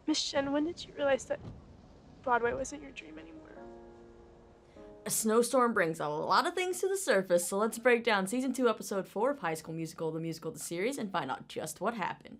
Miss Jen, when did you realize that Broadway wasn't your dream anymore? A snowstorm brings a lot of things to the surface, so let's break down Season 2, Episode 4 of High School Musical, the musical, the series, and find out just what happened.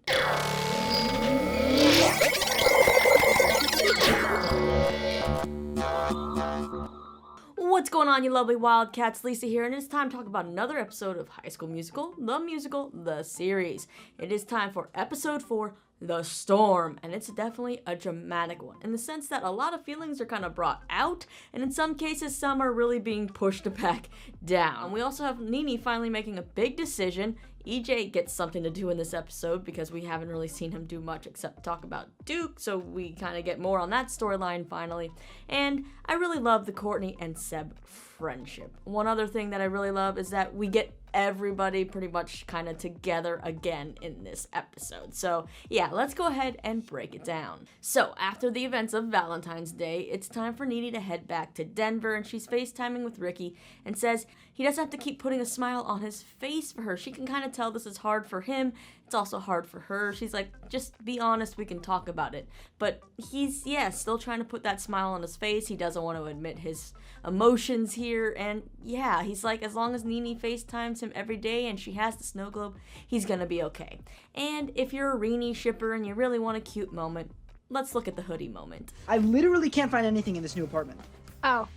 What's going on, you lovely Wildcats? Lisa here, and it's time to talk about another episode of High School Musical, the series. It is time for Episode 4, The Storm, and it's definitely a dramatic one, in the sense that a lot of feelings are kind of brought out, and in some cases, some are really being pushed back down. We also have Nini finally making a big decision. EJ gets something to do in this episode because we haven't really seen him do much except talk about Duke, so we kind of get more on that storyline finally. And I really love the Courtney and Seb friendship. One other thing that I really love is that we get everybody pretty much kind of together again in this episode. So yeah, let's go ahead and break it down. So after the events of Valentine's Day, it's time for Nini to head back to Denver, and she's FaceTiming with Ricky and says he doesn't have to keep putting a smile on his face for her. She can kind of tell this is hard for him. It's also hard for her. She's like, just be honest, we can talk about it. But he's, still trying to put that smile on his face. He doesn't want to admit his emotions here. And yeah, he's like, as long as Nini FaceTimes him every day and she has the snow globe, he's gonna be okay. And if you're a Rini shipper and you really want a cute moment, let's look at the hoodie moment. I literally can't find anything in this new apartment. Oh,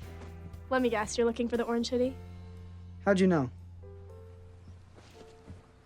let me guess, you're looking for the orange hoodie? How'd you know?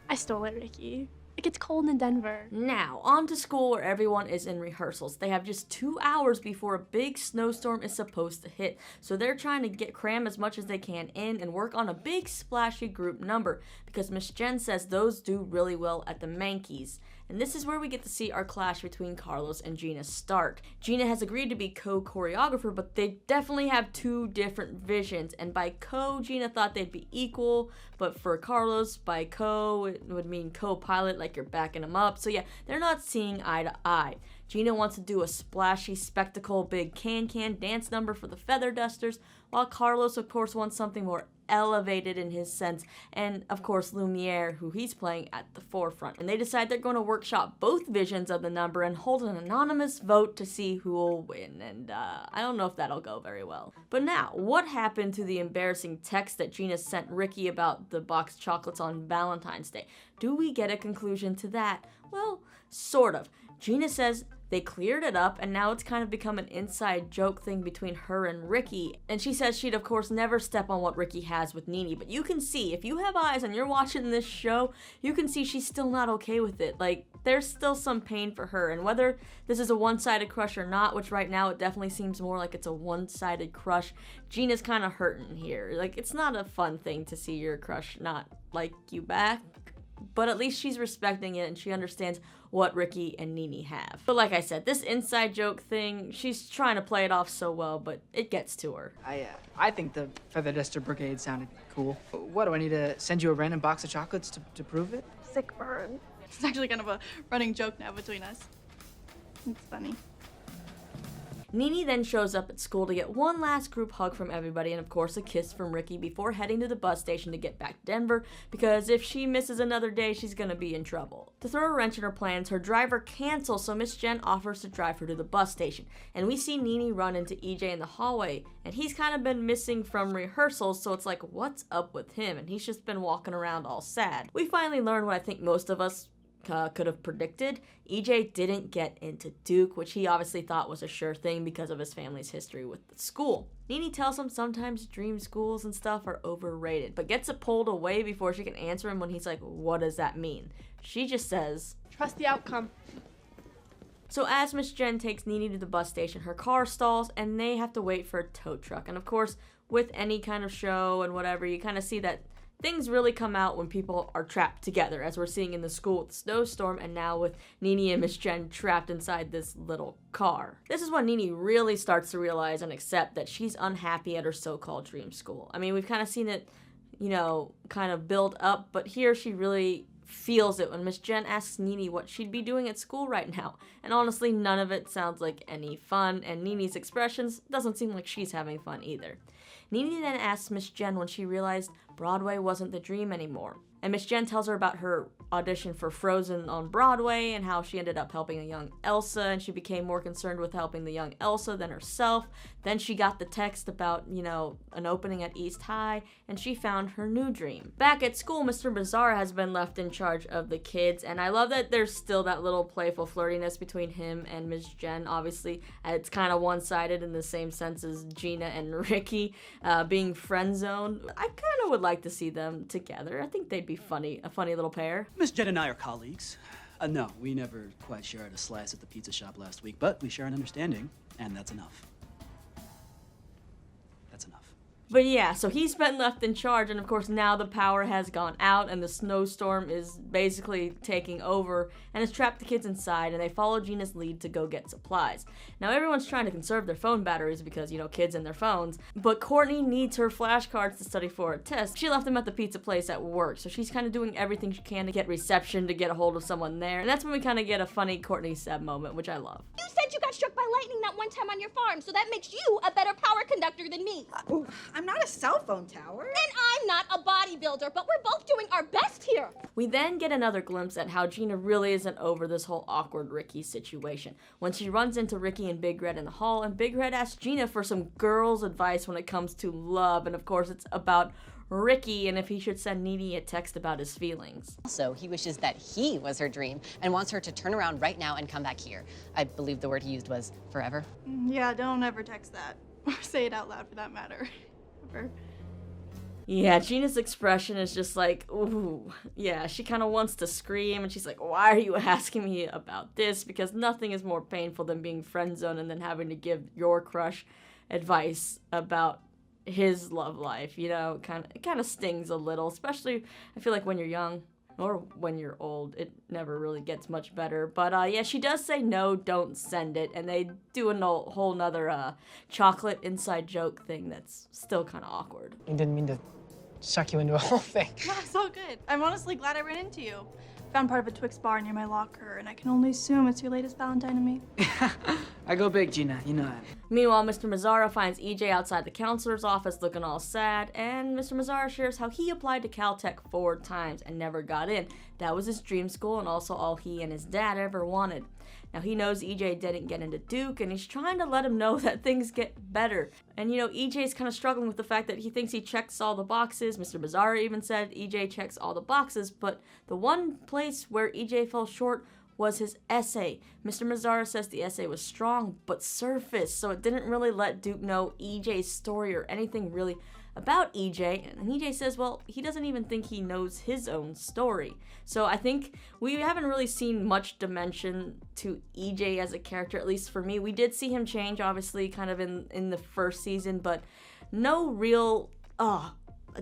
I stole it, Ricky. It gets cold in Denver. Now, on to school where everyone is in rehearsals. They have just 2 hours before a big snowstorm is supposed to hit, so they're trying to cram as much as they can in and work on a big splashy group number because Miss Jen says those do really well at the Mankeys. And this is where we get to see our clash between Carlos and Gina start. Gina has agreed to be co-choreographer, but they definitely have 2 different visions. And by co, Gina thought they'd be equal, but for Carlos, by co, it would mean co-pilot, like you're backing him up. So yeah, they're not seeing eye to eye. Gina wants to do a splashy spectacle, big can-can dance number for the Feather Dusters, while Carlos, of course, wants something more elevated in his sense, and of course Lumiere, who he's playing at the forefront. And they decide they're going to workshop both visions of the number and hold an anonymous vote to see who will win, and I don't know if that'll go very well. But now, what happened to the embarrassing text that Gina sent Ricky about the boxed chocolates on Valentine's Day? Do we get a conclusion to that? Well, sort of. Gina says they cleared it up, and now it's kind of become an inside joke thing between her and Ricky. And she says she'd, of course, never step on what Ricky has with Nini. But you can see, if you have eyes and you're watching this show, you can see she's still not okay with it. Like, there's still some pain for her. And whether this is a one-sided crush or not, which right now it definitely seems more like it's a one-sided crush, Gina's kind of hurting here. Like, it's not a fun thing to see your crush not like you back. But at least she's respecting it and she understands what Ricky and Nini have. But like I said, this inside joke thing, she's trying to play it off so well, but it gets to her. I think the Feather Duster Brigade sounded cool. What, do I need to send you a random box of chocolates to prove it? Sick burn. It's actually kind of a running joke now between us. It's funny. Nini then shows up at school to get one last group hug from everybody and of course a kiss from Ricky before heading to the bus station to get back to Denver, because if she misses another day, she's gonna be in trouble. To throw a wrench in her plans, her driver cancels, so Miss Jen offers to drive her to the bus station. And we see Nini run into EJ in the hallway, and he's kind of been missing from rehearsals, so it's like, what's up with him? And he's just been walking around all sad. We finally learn what I think most of us could have predicted. EJ didn't get into Duke, which he obviously thought was a sure thing because of his family's history with the school. Nini tells him sometimes dream schools and stuff are overrated, but gets it pulled away before she can answer him when he's like, what does that mean? She just says, Trust the outcome. So as Miss Jen takes Nini to the bus station, her car stalls and they have to wait for a tow truck. And of course, with any kind of show and whatever, you kind of see that things really come out when people are trapped together, as we're seeing in the school with the snowstorm, and now with Nini and Miss Jen trapped inside this little car. This is when Nini really starts to realize and accept that she's unhappy at her so-called dream school. I mean, we've kind of seen it, kind of build up, but here she really feels it when Miss Jen asks Nini what she'd be doing at school right now. And honestly, none of it sounds like any fun, and Nini's expressions doesn't seem like she's having fun either. Nini then asks Miss Jen when she realized Broadway wasn't the dream anymore. And Miss Jen tells her about her audition for Frozen on Broadway and how she ended up helping a young Elsa, and she became more concerned with helping the young Elsa than herself. Then she got the text about, an opening at East High, and she found her new dream. Back at school, Mr. Bizarre has been left in charge of the kids, and I love that there's still that little playful flirtiness between him and Ms. Jen. Obviously, it's kind of one-sided in the same sense as Gina and Ricky being friend-zoned. I kind of would like to see them together. I think they'd be funny, a funny little pair. Miss Jen and I are colleagues. No, we never quite shared a slice at the pizza shop last week, but we share an understanding, and that's enough. That's enough. But yeah, so he's been left in charge, and of course now the power has gone out, and the snowstorm is basically taking over, and has trapped the kids inside, and they follow Gina's lead to go get supplies. Now everyone's trying to conserve their phone batteries because, kids and their phones, but Courtney needs her flashcards to study for a test. She left them at the pizza place at work, so she's kind of doing everything she can to get reception, to get a hold of someone there, and that's when we kind of get a funny Courtney-Seb moment, which I love. You said you got struck by lightning that one time on your farm, so that makes you a better power conductor than me. I'm not a cell phone tower. And I'm not a bodybuilder, but we're both doing our best here. We then get another glimpse at how Gina really isn't over this whole awkward Ricky situation. When she runs into Ricky and Big Red in the hall, and Big Red asks Gina for some girls' advice when it comes to love, and of course it's about Ricky and if he should send Nini a text about his feelings. Also, he wishes that he was her dream and wants her to turn around right now and come back here. I believe the word he used was forever. Yeah, don't ever text that. Or say it out loud for that matter. Ever. Yeah, Gina's expression is just like, ooh. Yeah, she kind of wants to scream, and she's like, why are you asking me about this? Because nothing is more painful than being friend-zoned and then having to give your crush advice about his love life. It kind of stings a little, especially I feel like when you're young or when you're old, it never really gets much better. But yeah, she does say no, don't send it, and they do a whole nother chocolate inside joke thing that's still kind of awkward. I didn't mean to suck you into a whole thing. No, it's all good. I'm honestly glad I ran into you. Found part of a Twix bar near my locker, and I can only assume it's your latest Valentine to me. I go big, Gina. You know that. Meanwhile, Mr. Mazzara finds EJ outside the counselor's office looking all sad, and Mr. Mazzara shares how he applied to Caltech 4 times and never got in. That was his dream school and also all he and his dad ever wanted. Now, he knows EJ didn't get into Duke, and he's trying to let him know that things get better. And, EJ's kind of struggling with the fact that he thinks he checks all the boxes. Mr. Mazzara even said EJ checks all the boxes, but the one place where EJ fell short was his essay. Mr. Mazzara says the essay was strong, but surface, so it didn't really let Duke know EJ's story or anything really about EJ, and EJ says, well, he doesn't even think he knows his own story. So I think we haven't really seen much dimension to EJ as a character, at least for me. We did see him change, obviously, kind of in the first season, but no real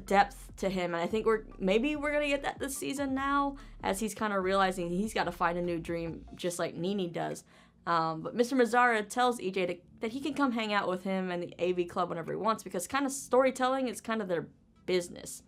depth to him, and I think maybe we're gonna get that this season now, as he's kind of realizing he's got to find a new dream, just like Nini does. But Mr. Mazzara tells EJ that he can come hang out with him and the AV Club whenever he wants, because kind of storytelling is kind of their business.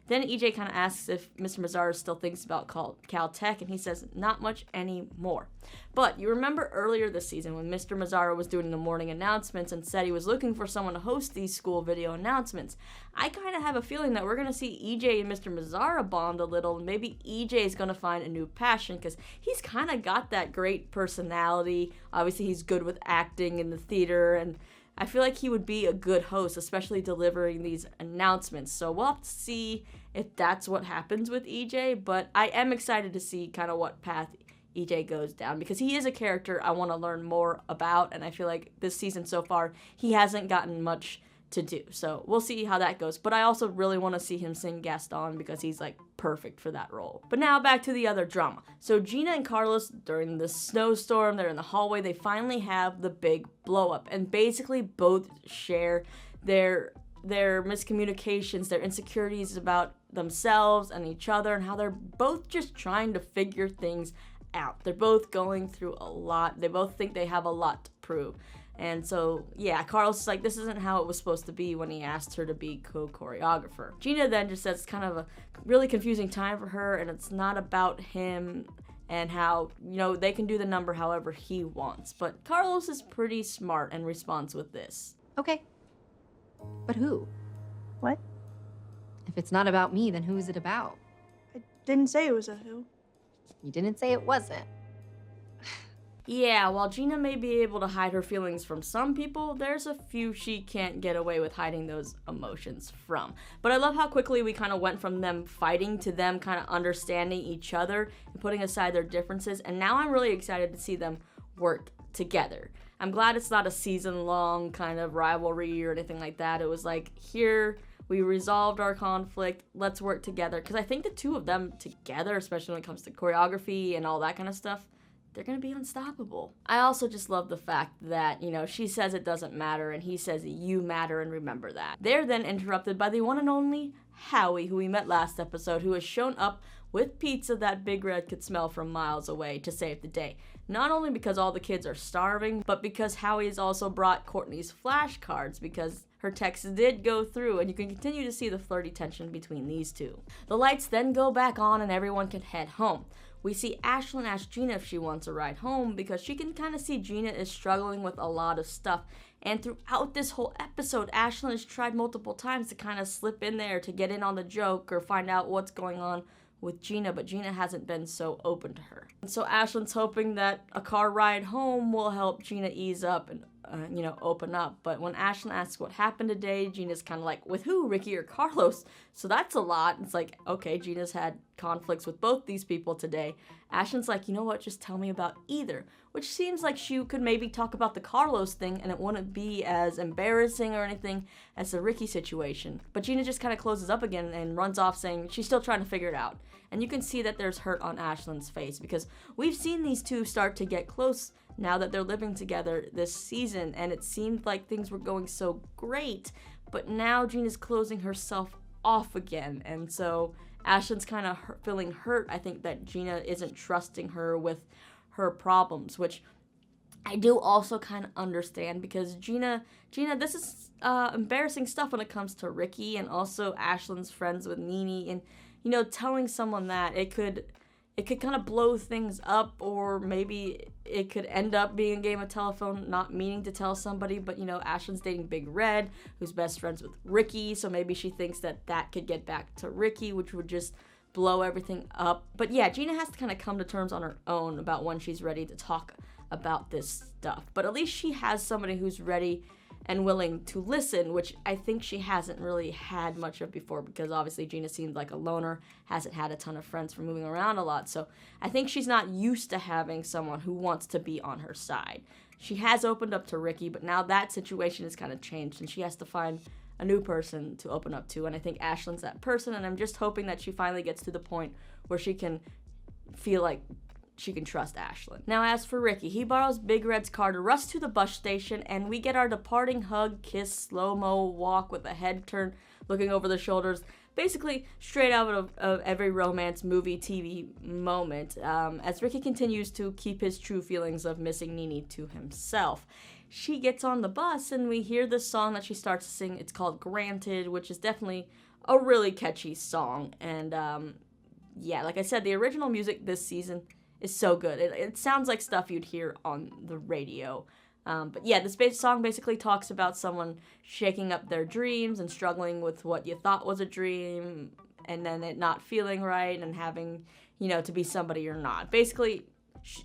Then EJ kind of asks if Mr. Mazzara still thinks about Caltech, and he says not much anymore. But you remember earlier this season when Mr. Mazzara was doing the morning announcements and said he was looking for someone to host these school video announcements. I kind of have a feeling that we're going to see EJ and Mr. Mazzara bond a little, and maybe EJ is going to find a new passion, because he's kind of got that great personality. Obviously, he's good with acting in the theater, and I feel like he would be a good host, especially delivering these announcements. So we'll have to see if that's what happens with EJ, but I am excited to see kind of what path EJ goes down, because he is a character I want to learn more about, and I feel like this season so far, he hasn't gotten much to do. So we'll see how that goes. But I also really want to see him sing Gaston, because he's like perfect for that role. But now back to the other drama. So Gina and Carlos, during the snowstorm, they're in the hallway, they finally have the big blow up, and basically both share their miscommunications, their insecurities about themselves and each other, and how they're both just trying to figure things out. They're both going through a lot. They both think they have a lot to prove. And so, yeah, Carlos is like, this isn't how it was supposed to be when he asked her to be co-choreographer. Gina then just says it's kind of a really confusing time for her, and it's not about him and how, they can do the number however he wants. But Carlos is pretty smart and responds with this. Okay. But who? What? If it's not about me, then who is it about? I didn't say it was a who. You didn't say it wasn't. Yeah, while Gina may be able to hide her feelings from some people, there's a few she can't get away with hiding those emotions from. But I love how quickly we kind of went from them fighting to them kind of understanding each other and putting aside their differences, and now I'm really excited to see them work together. I'm glad it's not a season-long kind of rivalry or anything like that. It was like, here, we resolved our conflict, let's work together. Because I think the two of them together, especially when it comes to choreography and all that kind of stuff, they're gonna be unstoppable. I also just love the fact that, she says it doesn't matter and he says you matter and remember that. They're then interrupted by the one and only Howie, who we met last episode, who has shown up with pizza that Big Red could smell from miles away to save the day. Not only because all the kids are starving, but because Howie has also brought Courtney's flashcards because her texts did go through, and you can continue to see the flirty tension between these two. The lights then go back on and everyone can head home. We see Ashlyn ask Gina if she wants a ride home because she can kind of see Gina is struggling with a lot of stuff. And throughout this whole episode, Ashlyn has tried multiple times to kind of slip in there to get in on the joke or find out what's going on with Gina, but Gina hasn't been so open to her. And so Ashlyn's hoping that a car ride home will help Gina ease up and open up. But when Ashlyn asks what happened today, Gina's kind of like, with who, Ricky or Carlos? So that's a lot. It's like, okay, Gina's had conflicts with both these people today. Ashlyn's like, you know what, just tell me about either. Which seems like she could maybe talk about the Carlos thing and it wouldn't be as embarrassing or anything as the Ricky situation. But Gina just kind of closes up again and runs off saying she's still trying to figure it out. And you can see that there's hurt on Ashlyn's face because we've seen these two start to get close now that they're living together this season, and it seemed like things were going so great, but now Gina's closing herself off again, and so Ashlyn's kind of feeling hurt, I think, that Gina isn't trusting her with her problems, which I do also kind of understand because Gina, this is embarrassing stuff when it comes to Ricky and also Ashlyn's friends with Nini, and telling someone that it could kind of blow things up, or maybe it could end up being a game of telephone, not meaning to tell somebody, but Ashlyn's dating Big Red, who's best friends with Ricky, so maybe she thinks that could get back to Ricky, which would just blow everything up. But yeah, Gina has to kind of come to terms on her own about when she's ready to talk about this stuff. But at least she has somebody who's ready and willing to listen, which I think she hasn't really had much of before because obviously Gina seemed like a loner, hasn't had a ton of friends from moving around a lot, so I think she's not used to having someone who wants to be on her side. She has opened up to Ricky, but now that situation has kind of changed and she has to find a new person to open up to, and I think Ashlyn's that person, and I'm just hoping that she finally gets to the point where she can feel like she can trust Ashlyn. Now as for Ricky, he borrows Big Red's car to rush to the bus station, and we get our departing hug, kiss, slow-mo walk with a head turn, looking over the shoulders, basically straight out of every romance movie, TV moment, as Ricky continues to keep his true feelings of missing Nini to himself. She gets on the bus, and we hear this song that she starts to sing. It's called Granted, which is definitely a really catchy song, and yeah, like I said, the original music this season is so good. It sounds like stuff you'd hear on the radio. But yeah, this song basically talks about someone shaking up their dreams and struggling with what you thought was a dream and then it not feeling right and having, to be somebody you're not. Basically,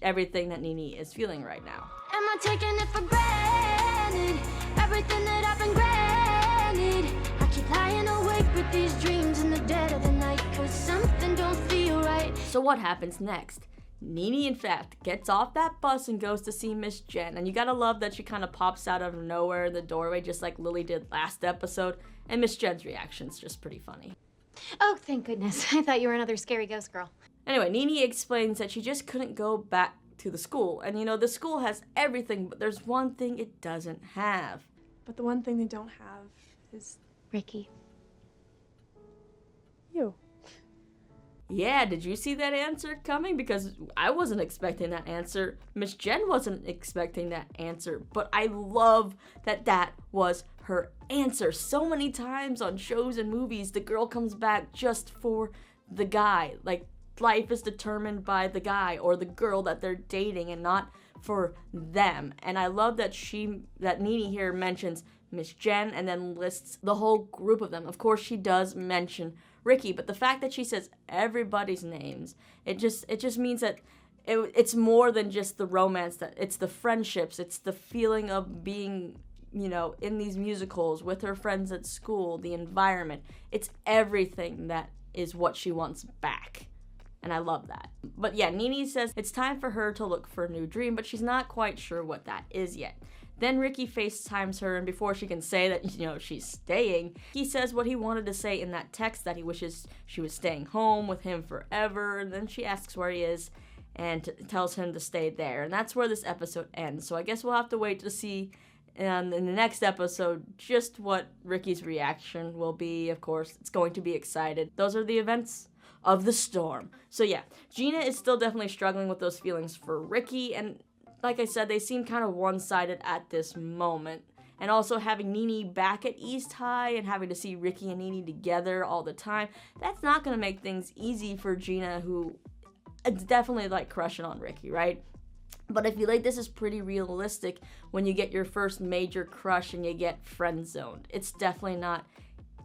everything that Nini is feeling right now. Am I taking it for granted? Everything that I've been granted. I keep lying awake with these dreams in the dead of the night 'cause something don't feel right. So what happens next? Nini, in fact, gets off that bus and goes to see Miss Jen. And you gotta love that she kind of pops out of nowhere in the doorway, just like Lily did last episode. And Miss Jen's reaction's just pretty funny. Oh, thank goodness. I thought you were another scary ghost girl. Anyway, Nini explains that she just couldn't go back to the school. And the school has everything, but there's one thing it doesn't have. But the one thing they don't have is Ricky. you. Yeah, did you see that answer coming? Because I wasn't expecting that answer. Miss Jen wasn't expecting that answer. But I love that that was her answer. So many times on shows and movies, the girl comes back just for the guy. Like, life is determined by the guy or the girl that they're dating and not for them. And I love that Nini here mentions Miss Jen and then lists the whole group of them. Of course, she does mention Ricky, but the fact that she says everybody's names, it just means that it's more than just the romance, that it's the friendships, it's the feeling of being, you know, in these musicals with her friends at school, the environment. It's everything that is what she wants back. And I love that. But yeah, Nini says it's time for her to look for a new dream, but she's not quite sure what that is yet. Then Ricky FaceTimes her, and before she can say that, you know, she's staying, he says what he wanted to say in that text, that he wishes she was staying home with him forever. And then she asks where he is and tells him to stay there. And that's where this episode ends. So I guess we'll have to wait to see in the next episode just what Ricky's reaction will be. Of course, it's going to be excited. Those are the events of the storm. So yeah, Gina is still definitely struggling with those feelings for Ricky, and like I said, they seem kind of one-sided at this moment. And also having Nini back at East High and having to see Ricky and Nini together all the time, that's not going to make things easy for Gina, who is definitely like crushing on Ricky, right? But I feel like this is pretty realistic when you get your first major crush and you get friend-zoned. It's definitely not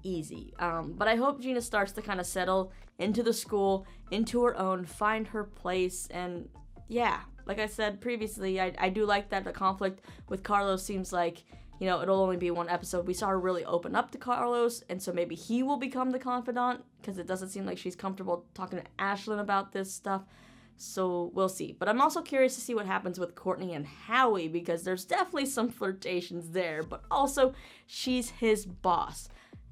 easy. But I hope Gina starts to kind of settle into the school, into her own, find her place, and yeah, like I said previously, I do like that the conflict with Carlos seems like, you know, it'll only be one episode. We saw her really open up to Carlos, and so maybe he will become the confidant, because it doesn't seem like she's comfortable talking to Ashlyn about this stuff. So we'll see. But I'm also curious to see what happens with Courtney and Howie, because there's definitely some flirtations there, but also she's his boss.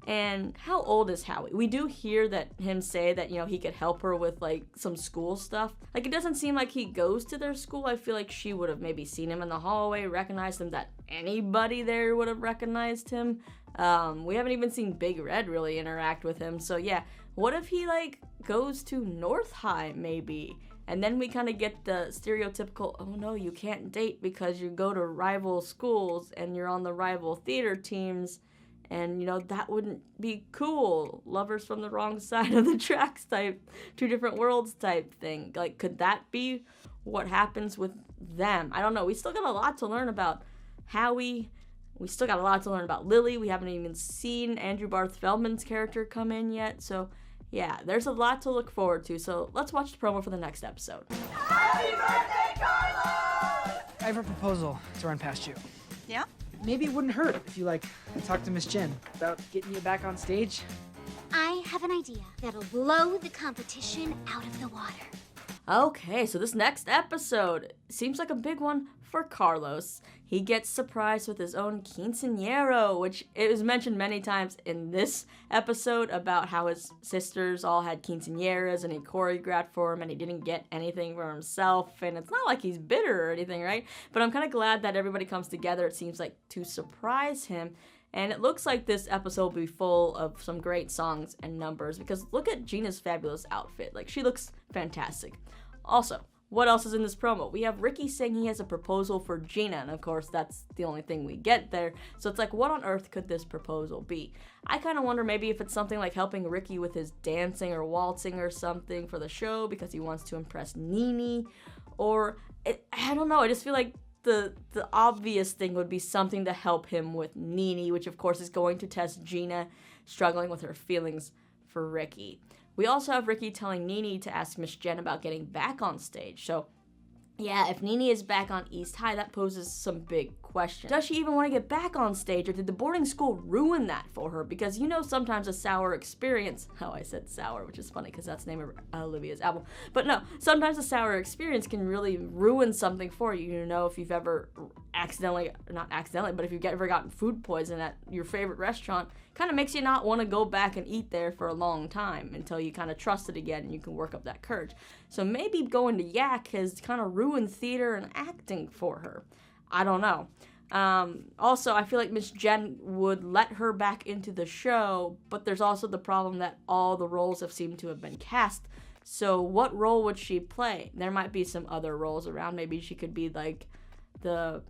And how old is Howie? We do hear him say that, you know, he could help her with like some school stuff. Like, it doesn't seem like he goes to their school. I feel like she would have maybe seen him in the hallway, recognized him, that anybody there would have recognized him. We haven't even seen Big Red really interact with him. So yeah, what if he like goes to North High maybe? And then we kind of get the stereotypical, oh no, you can't date because you go to rival schools and you're on the rival theater teams. And, you know, that wouldn't be cool. Lovers from the wrong side of the tracks type, two different worlds type thing. Like, could that be what happens with them? I don't know. We still got a lot to learn about Howie. We still got a lot to learn about Lily. We haven't even seen Andrew Barth Feldman's character come in yet. So, yeah, there's a lot to look forward to. So, let's watch the promo for the next episode. Happy birthday, Carlos! I have a proposal to run past you. Yeah? Maybe it wouldn't hurt if you, like, talk to Miss Jen about getting you back on stage. I have an idea that'll blow the competition out of the water. Okay, so this next episode seems like a big one for Carlos. He gets surprised with his own quinceañero, which it was mentioned many times in this episode about how his sisters all had quinceañeras and he choreographed for him and he didn't get anything for himself. And it's not like he's bitter or anything, right? But I'm kind of glad that everybody comes together, it seems like, to surprise him. And it looks like this episode will be full of some great songs and numbers, because look at Gina's fabulous outfit. Like, she looks fantastic. Also, what else is in this promo? We have Ricky saying he has a proposal for Gina, and of course that's the only thing we get there. So it's like, what on earth could this proposal be? I kind of wonder maybe if it's something like helping Ricky with his dancing or waltzing or something for the show because he wants to impress Nini, or I don't know. I just feel like the obvious thing would be something to help him with Nini, which of course is going to test Gina struggling with her feelings for Ricky. We also have Ricky telling Nini to ask Miss Jen about getting back on stage. So, yeah, if Nini is back on East High, that poses some big questions. Does she even want to get back on stage, or did the boarding school ruin that for her? Because, you know, sometimes a sour experience... Oh, I said sour, which is funny because that's the name of Olivia's album. But no, sometimes a sour experience can really ruin something for you. You know, if you've ever not accidentally, but if you've ever gotten food poison at your favorite restaurant, kind of makes you not want to go back and eat there for a long time until you kind of trust it again and you can work up that courage. So maybe going to Yak has kind of ruined theater and acting for her. I don't know. Also, I feel like Miss Jen would let her back into the show, but there's also the problem that all the roles have seemed to have been cast. So what role would she play? There might be some other roles around. Maybe she could be like the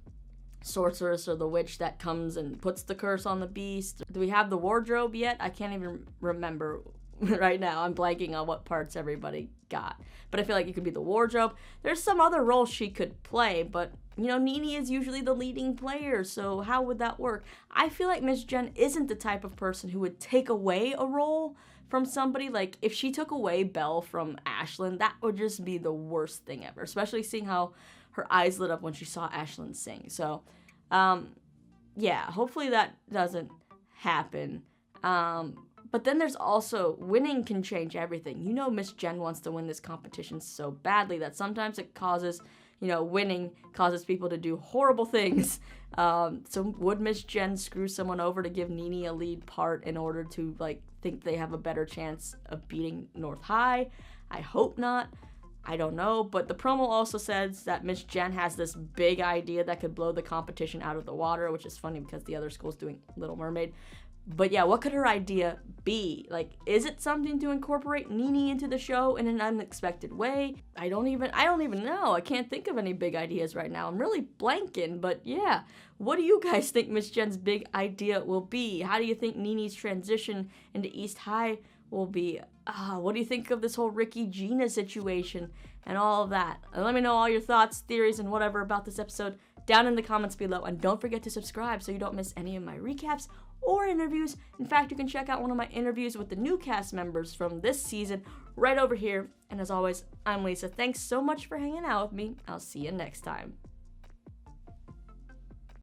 sorceress or the witch that comes and puts the curse on the beast. Do we have the wardrobe yet? I can't even remember. right now. I'm blanking on what parts everybody got. But I feel like it could be the wardrobe. There's some other roles she could play, but you know, Nini is usually the leading player, so how would that work? I feel like Miss Jen isn't the type of person who would take away a role from somebody. Like, if she took away Belle from Ashlyn, that would just be the worst thing ever, especially seeing how her eyes lit up when she saw Ashlyn sing. So, yeah, hopefully that doesn't happen. But then there's also, winning can change everything. You know, Miss Jen wants to win this competition so badly that sometimes it causes, you know, winning causes people to do horrible things. So would Miss Jen screw someone over to give Nini a lead part in order to, like, think they have a better chance of beating North High? I hope not. I don't know. But the promo also says that Miss Jen has this big idea that could blow the competition out of the water, which is funny because the other school's doing Little Mermaid. But yeah, what could her idea be? Like, is it something to incorporate Nini into the show in an unexpected way? I don't even know. I can't think of any big ideas right now. I'm really blanking, but yeah. What do you guys think Miss Jen's big idea will be? How do you think Nini's transition into East High will be? What do you think of this whole Ricky Gina situation and all of that? And let me know all your thoughts, theories, and whatever about this episode down in the comments below. And don't forget to subscribe so you don't miss any of my recaps or interviews. In fact, you can check out one of my interviews with the new cast members from this season right over here. And as always, I'm Lisa. Thanks so much for hanging out with me. I'll see you next time.